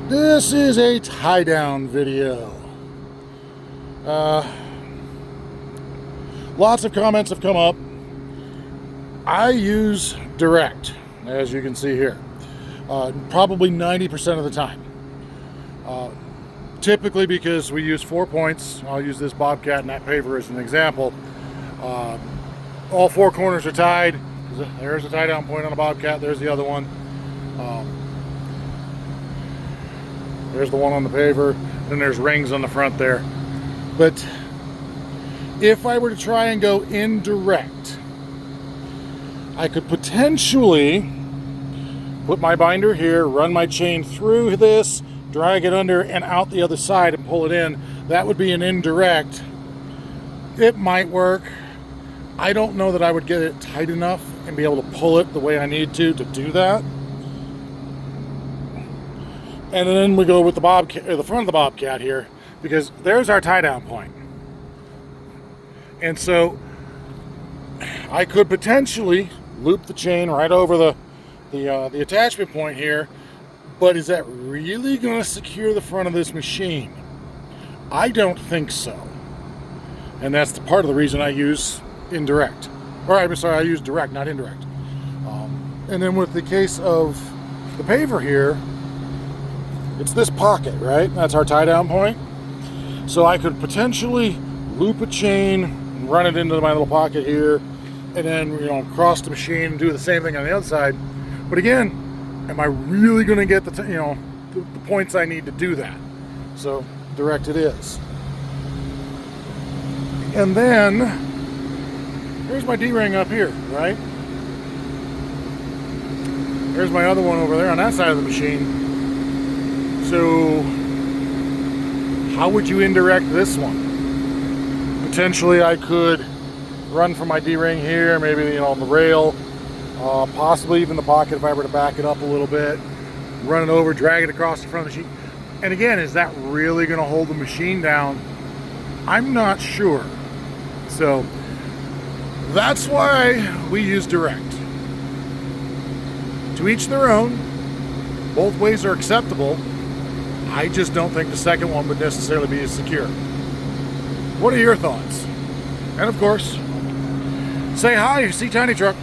This is a tie-down video. Lots of comments have come up. I use direct, as you can see here, probably 90% of the time. Typically because we use 4 points. I'll use this Bobcat and that paver as an example. All 4 corners are tied. There's a tie-down point on a Bobcat. There's the other one. There's the one on the paver. Then there's rings on the front there. But if I were to try and go indirect, I could potentially put my binder here, run my chain through this, drag it under and out the other side and pull it in. That would be an indirect. It might work. I don't know that I would get it tight enough and be able to pull it the way I need to do that. And then we go with the Bobcat, or the front of the Bobcat here, because there's our tie-down point. And so I could potentially loop the chain right over the attachment point here, but is that really going to secure the front of this machine? I don't think so. And that's the part of the reason I use indirect. Or I'm sorry, I use direct, not indirect. And then with the case of the paver here, it's this pocket, right? That's our tie-down point. So I could potentially loop a chain, run it into my little pocket here, and then cross the machine and do the same thing on the other side. But again, am I really going to get the points I need to do that? So direct it is. And then here's my D-ring up here, right? There's my other one over there on that side of the machine. So how would you indirect this one? Potentially I could run from my D-ring here, maybe the rail, possibly even the pocket if I were to back it up a little bit, run it over, drag it across the front of the machine. And again, is that really going to hold the machine down? I'm not sure. So that's why we use direct. To each their own. Both ways are acceptable. I just don't think the second one would necessarily be as secure. What are your thoughts? And of course, say hi, see Tiny Truck.